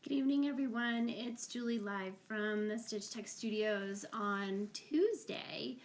Good evening, everyone. It's Julie live from the Stitch Tech Studios on Tuesday.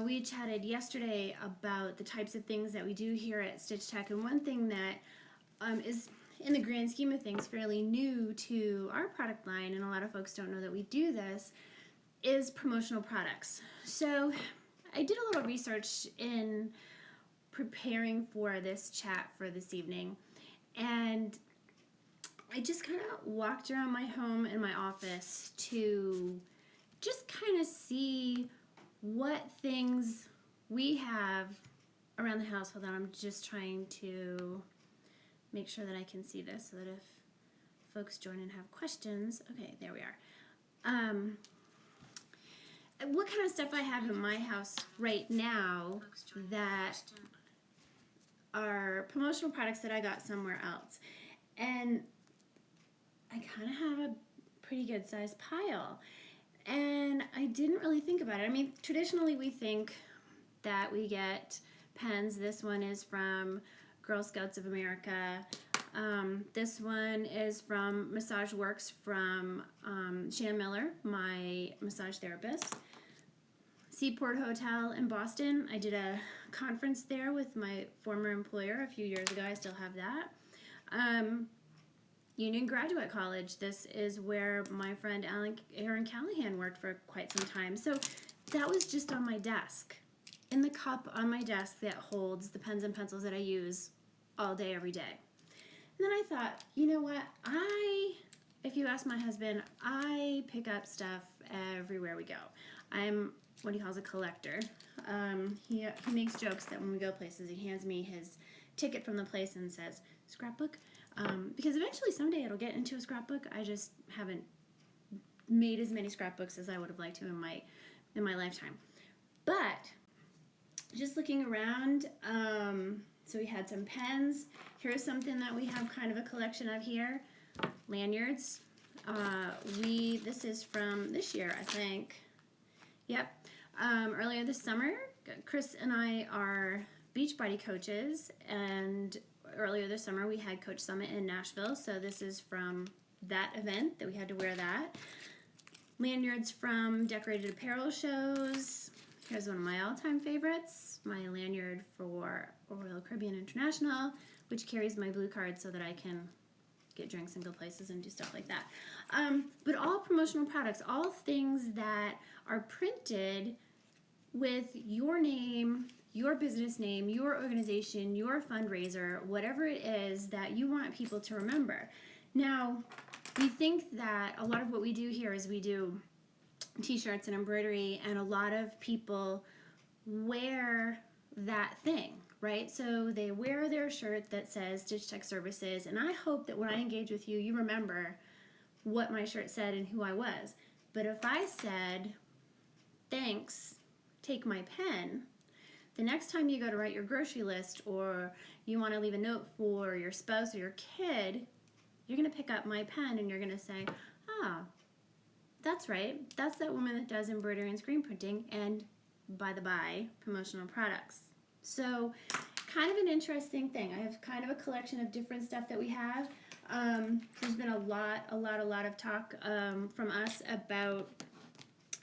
We chatted yesterday about the types of things that we do here at Stitch Tech, and one thing that is, in the grand scheme of things, fairly new to our product line, and a lot of folks don't know that we do this, is promotional products. So I did a little research in preparing for this chat for this evening, and I just kind of walked around my home and my office to just kind of see what things we have around the house. Hold on, I'm just trying to make sure that I can see this so that if folks join and have questions, okay, there we are. What kind of stuff I have in my house right now that are promotional products that I got somewhere else. And I kind of have a pretty good sized pile, and I didn't really think about it. I mean, traditionally we think that we get pens. This one is from Girl Scouts of America. This one is from Massage Works from Shannon Miller, my massage therapist. Seaport Hotel in Boston. I did a conference there with my former employer a few years ago. I still have that. Union Graduate College. This is where my friend Aaron Callahan worked for quite some time. So that was just on my desk, in the cup on my desk that holds the pens and pencils that I use all day, every day. And then I thought, you know what? If you ask my husband, I pick up stuff everywhere we go. I'm what he calls a collector. He makes jokes that when we go places, he hands me his ticket from the place and says, scrapbook? Because eventually someday it'll get into a scrapbook. I just haven't made as many scrapbooks as I would have liked to in my lifetime. But just looking around, so we had some pens. Here's something that we have kind of a collection of here. Lanyards. This is from this year, I think. Yep. Earlier this summer, Chris and I are Beachbody coaches, and earlier this summer we had Coach Summit in Nashville, so this is from that event that we had to wear that. Lanyards from decorated apparel shows. Here's one of my all-time favorites, my lanyard for Royal Caribbean International, which carries my blue card so that I can get drinks and go places and do stuff like that. But all promotional products, all things that are printed with your name, your business name, your organization, your fundraiser, whatever it is that you want people to remember. Now, we think that a lot of what we do here is we do t-shirts and embroidery, and a lot of people wear that thing, right? So they wear their shirt that says Stitch Tech Services, and I hope that when I engage with you, you remember what my shirt said and who I was. But if I said, thanks, take my pen, the next time you go to write your grocery list or you want to leave a note for your spouse or your kid, you're going to pick up my pen and you're going to say, ah, that's right. That's that woman that does embroidery and screen printing and, by the by, promotional products. So kind of an interesting thing. I have kind of a collection of different stuff that we have. There's been a lot of talk from us about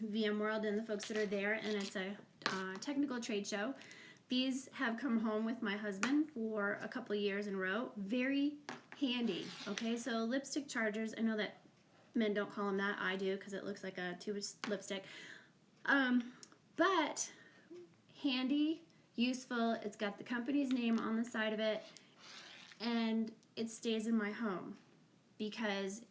VMworld and the folks that are there, and it's a technical trade show. These have come home with my husband for a couple of years in a row. Very handy. Okay, so lipstick chargers. I know that men don't call them that. I do because it looks like a tube of lipstick. But handy, useful. It's got the company's name on the side of it, and it stays in my home because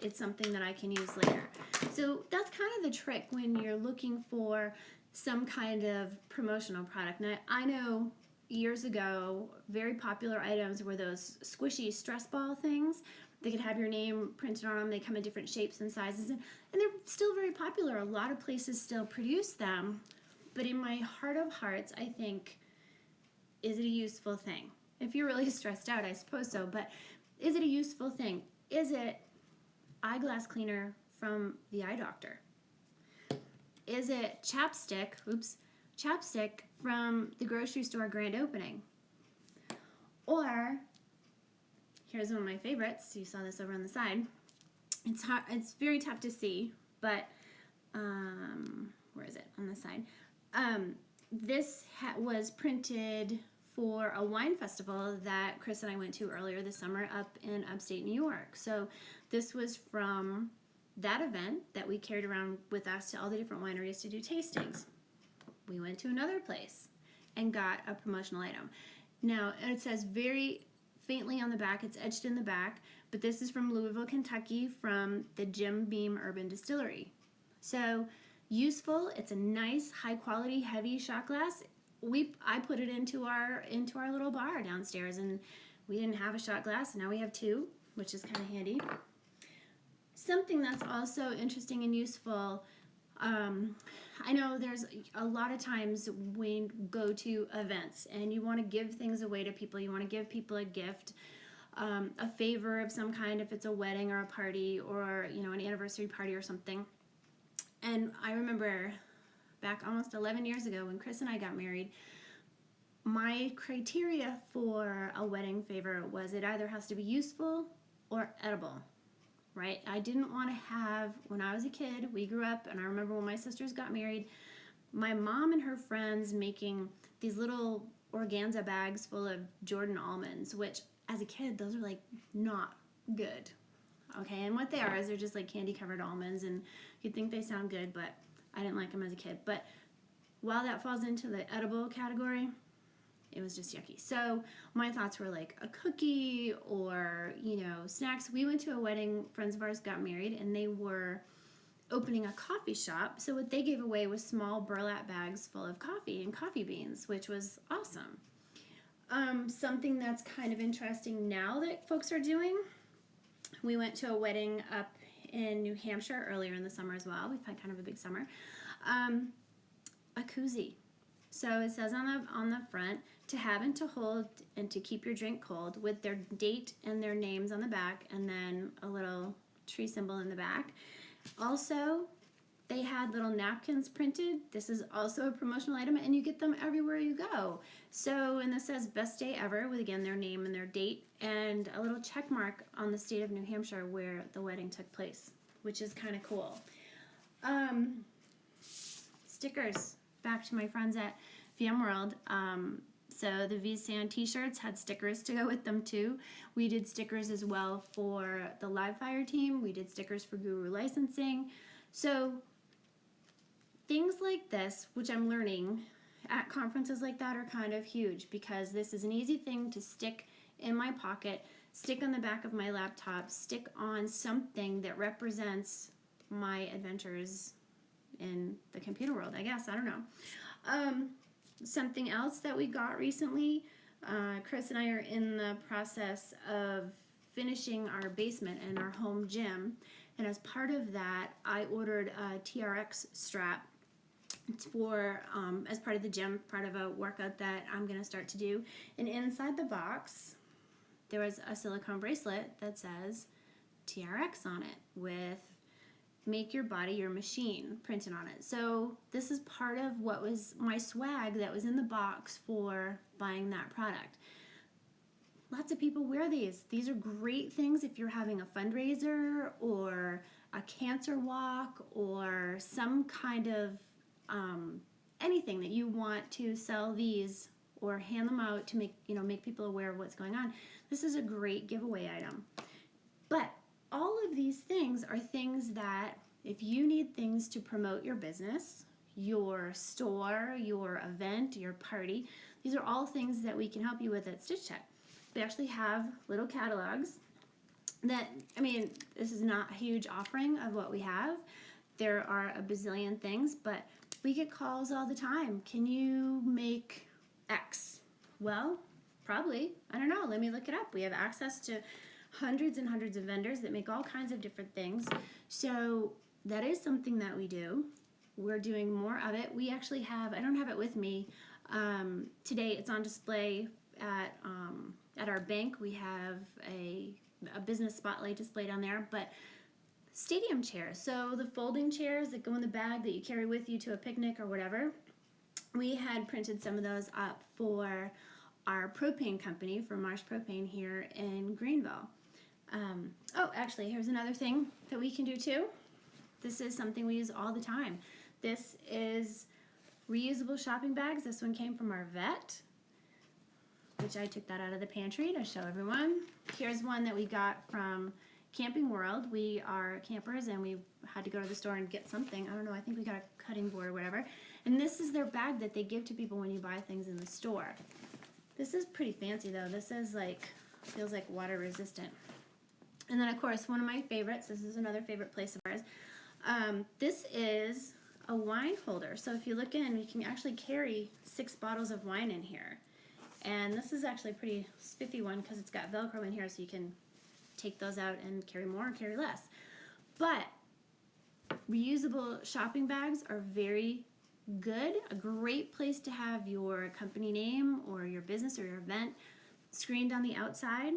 it's something that I can use later. So that's kind of the trick when you're looking for some kind of promotional product. Now, I know years ago, very popular items were those squishy stress ball things. They could have your name printed on them. They come in different shapes and sizes, and they're still very popular. A lot of places still produce them, but in my heart of hearts, I think, is it a useful thing? If you're really stressed out, I suppose so, but is it a useful thing? Is it eyeglass cleaner from the eye doctor? Is it chapstick from the grocery store grand opening? Or, here's one of my favorites, you saw this over on the side, It's hard, it's very tough to see, but where is it? On the side. This was printed for a wine festival that Chris and I went to earlier this summer up in upstate New York. So this was from that event that we carried around with us to all the different wineries to do tastings. We went to another place and got a promotional item. Now, it says very faintly on the back, it's etched in the back, but this is from Louisville, Kentucky, from the Jim Beam Urban Distillery. So useful. It's a nice, high quality, heavy shot glass. I put it into our little bar downstairs, and we didn't have a shot glass, and now we have two, which is kind of handy. Something that's also interesting and useful. I know there's a lot of times when you go to events and you want to give things away to people. You want to give people a gift, a favor of some kind, if it's a wedding or a party or an anniversary party or something. And I remember back almost 11 years ago when Chris and I got married, my criteria for a wedding favor was it either has to be useful or edible. Right? I didn't want to have, when I was a kid, we grew up, and I remember when my sisters got married, my mom and her friends making these little organza bags full of Jordan almonds, which as a kid, those are like not good. Okay, and what they are is they're just like candy covered almonds, and you'd think they sound good, but I didn't like them as a kid. But while that falls into the edible category, it was just yucky. So my thoughts were like a cookie or, snacks. We went to a wedding, friends of ours got married, and they were opening a coffee shop. So what they gave away was small burlap bags full of coffee and coffee beans, which was awesome. Something that's kind of interesting now that folks are doing, we went to a wedding up in New Hampshire earlier in the summer as well. We've had kind of a big summer. A koozie. So it says on the front, to have and to hold and to keep your drink cold, with their date and their names on the back, and then a little tree symbol in the back. Also, they had little napkins printed. This is also a promotional item, and you get them everywhere you go. So, and this says best day ever, with again their name and their date, and a little check mark on the state of New Hampshire where the wedding took place, which is kind of cool. Stickers. Back to my friends at VMworld. So the VSAN t-shirts had stickers to go with them too. We did stickers as well for the Live Fire team. We did stickers for Guru Licensing. So things like this, which I'm learning at conferences like that, are kind of huge, because this is an easy thing to stick in my pocket, stick on the back of my laptop, stick on something that represents my adventures in the computer world, I guess. I don't know. Something else that we got recently, Chris and I are in the process of finishing our basement and our home gym, and as part of that, I ordered a TRX strap for as part of the gym, part of a workout that I'm going to start to do. And inside the box, there was a silicone bracelet that says TRX on it with "Make your body your machine" printed on it. So this is part of what was my swag that was in the box for buying that product. Lots of people wear these. These are great things if you're having a fundraiser or a cancer walk or some kind of anything that you want to sell these or hand them out to make people aware of what's going on. This is a great giveaway item. But all of these things are things that, if you need things to promote your business, your store, your event, your party, these are all things that we can help you with at Stitch Tech. We actually have little catalogs that, this is not a huge offering of what we have. There are a bazillion things, but we get calls all the time. Can you make X? Well, probably. I don't know. Let me look it up. We have access to hundreds and hundreds of vendors that make all kinds of different things. So that is something that we do. We're doing more of it. We actually have, I don't have it with me today. It's on display at our bank. We have a business spotlight display down there, but stadium chairs. So the folding chairs that go in the bag that you carry with you to a picnic or whatever. We had printed some of those up for our propane company, for Marsh Propane here in Greenville. Oh, actually, here's another thing that we can do too. This is something we use all the time. This is reusable shopping bags. This one came from our vet, which I took that out of the pantry to show everyone. Here's one that we got from Camping World. We are campers and we had to go to the store and get something. I don't know, I think we got a cutting board or whatever. And this is their bag that they give to people when you buy things in the store. This is pretty fancy though. This is like, feels like water resistant. And then of course, one of my favorites, this is another favorite place of ours. This is a wine holder. So if you look in, you can actually carry 6 bottles of wine in here. And this is actually a pretty spiffy one because it's got Velcro in here so you can take those out and carry more or carry less. But reusable shopping bags are very good. A great place to have your company name or your business or your event screened on the outside.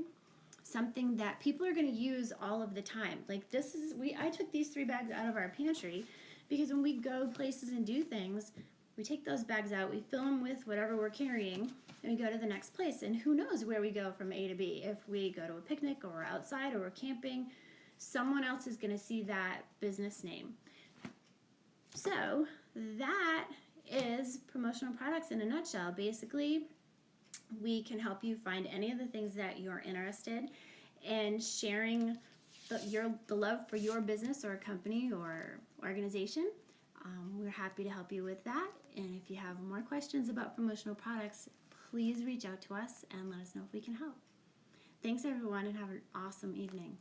Something that people are going to use all of the time. Like this is, I took these 3 bags out of our pantry because when we go places and do things, we take those bags out, we fill them with whatever we're carrying, and we go to the next place. And who knows where we go from A to B. If we go to a picnic or we're outside or we're camping, someone else is going to see that business name. So that is Promotional Products in a nutshell. Basically, we can help you find any of the things that you're interested in sharing the love for your business or company or organization. We're happy to help you with that. And if you have more questions about promotional products, please reach out to us and let us know if we can help. Thanks everyone and have an awesome evening.